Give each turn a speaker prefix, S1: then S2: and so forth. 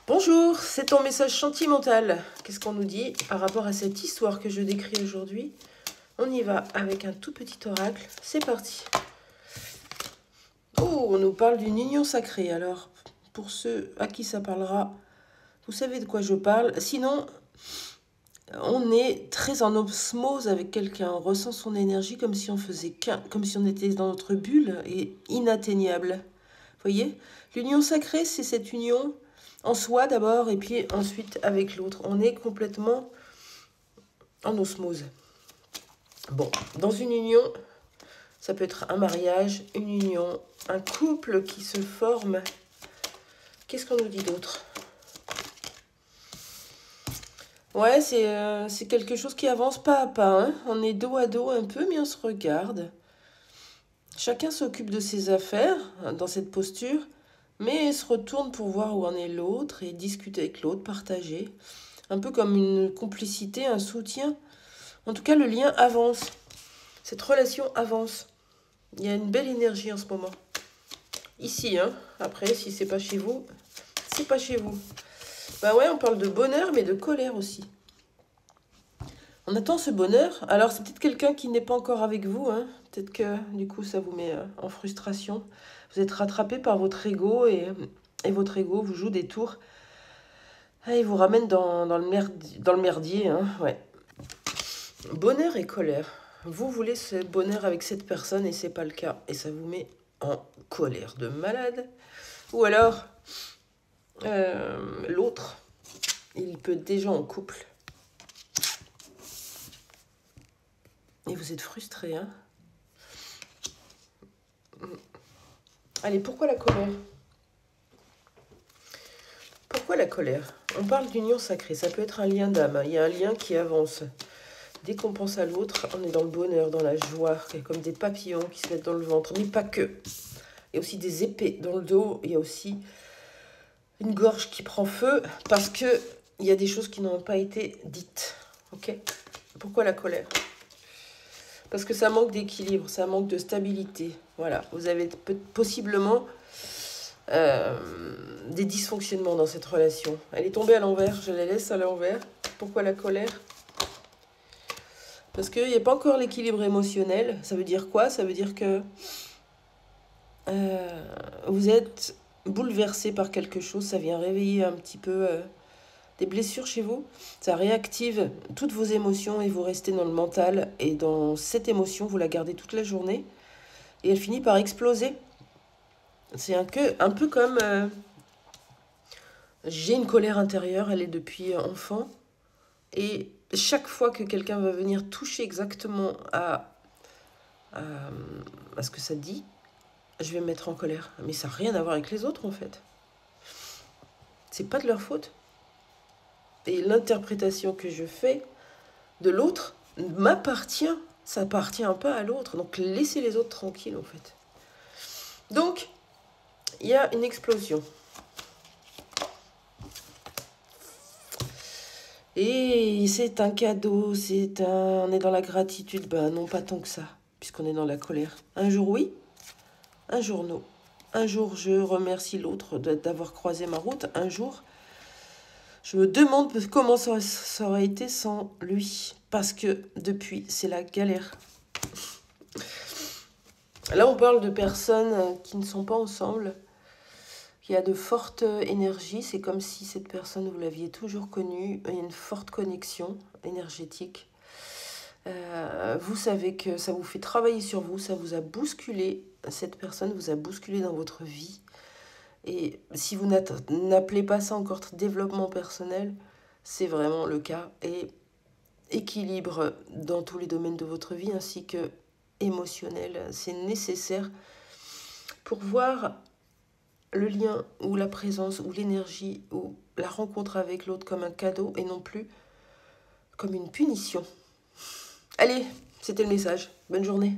S1: Bonjour, c'est ton message sentimental. Qu'est-ce qu'on nous dit par rapport à cette histoire que je décris aujourd'hui? On y va avec un tout petit oracle. C'est parti. Oh, on nous parle d'une union sacrée. Alors, pour ceux à qui ça parlera, vous savez de quoi je parle. Sinon, on est très en osmose avec quelqu'un. On ressent son énergie comme si on faisait comme si on était dans notre bulle et inatteignable. Vous voyez? L'union sacrée, c'est cette union en soi d'abord et puis ensuite avec l'autre. On est complètement en osmose. Bon, dans une union, ça peut être un mariage, une union, un couple qui se forme. Qu'est-ce qu'on nous dit d'autre? Ouais, c'est quelque chose qui avance pas à pas. Hein. On est dos à dos un peu, mais on se regarde. Chacun s'occupe de ses affaires dans cette posture, mais se retourne pour voir où en est l'autre et discuter avec l'autre, partager. Un peu comme une complicité, un soutien. En tout cas, le lien avance. Cette relation avance. Il y a une belle énergie en ce moment. Ici, hein. Après, si c'est pas chez vous, c'est pas chez vous. Bah ouais, on parle de bonheur, mais de colère aussi. On attend ce bonheur. Alors, c'est peut-être quelqu'un qui n'est pas encore avec vous. Hein. Peut-être que, du coup, ça vous met en frustration. Vous êtes rattrapé par votre ego et votre ego vous joue des tours. Et il vous ramène dans le merdier. Hein. Ouais. Bonheur et colère. Vous voulez ce bonheur avec cette personne et c'est pas le cas. Et ça vous met en colère de malade. Ou alors, l'autre, il peut être déjà en couple. Et vous êtes frustré, hein? Allez, pourquoi la colère? Pourquoi la colère? On parle d'union sacrée, ça peut être un lien d'âme. Il y a un lien qui avance. Dès qu'on pense à l'autre, on est dans le bonheur, dans la joie, comme des papillons qui se mettent dans le ventre. Mais pas que. Il y a aussi des épées dans le dos. Il y a aussi une gorge qui prend feu parce qu'il y a des choses qui n'ont pas été dites. Ok? Pourquoi la colère? Parce que ça manque d'équilibre, ça manque de stabilité. Voilà, vous avez possiblement des dysfonctionnements dans cette relation. Elle est tombée à l'envers, je la laisse à l'envers. Pourquoi la colère? Parce qu'il n'y a pas encore l'équilibre émotionnel. Ça veut dire quoi? Ça veut dire que vous êtes bouleversé par quelque chose, ça vient réveiller un petit peu des blessures chez vous. Ça réactive toutes vos émotions et vous restez dans le mental. Et dans cette émotion, vous la gardez toute la journée. Et elle finit par exploser. C'est un peu comme... j'ai une colère intérieure, elle est depuis enfant. Et chaque fois que quelqu'un va venir toucher exactement à ce que ça dit, je vais me mettre en colère. Mais ça n'a rien à voir avec les autres, en fait. C'est pas de leur faute. Et l'interprétation que je fais de l'autre m'appartient. Ça appartient pas à l'autre. Donc, laissez les autres tranquilles, en fait. Donc, il y a une explosion. Et c'est un cadeau, on est dans la gratitude. Ben non, pas tant que ça, puisqu'on est dans la colère. Un jour oui, un jour non. Un jour, je remercie l'autre d'avoir croisé ma route. Un jour, je me demande comment ça aurait été sans lui. Parce que depuis, c'est la galère. Là, on parle de personnes qui ne sont pas ensemble. Il y a de fortes énergies. C'est comme si cette personne, vous l'aviez toujours connue. Il y a une forte connexion énergétique. Vous savez que ça vous fait travailler sur vous, ça vous a bousculé, cette personne vous a bousculé dans votre vie. Et si vous n'appelez pas ça encore développement personnel, c'est vraiment le cas. Et équilibre dans tous les domaines de votre vie, ainsi que émotionnel, c'est nécessaire pour voir le lien ou la présence ou l'énergie ou la rencontre avec l'autre comme un cadeau et non plus comme une punition. Allez, c'était le message. Bonne journée.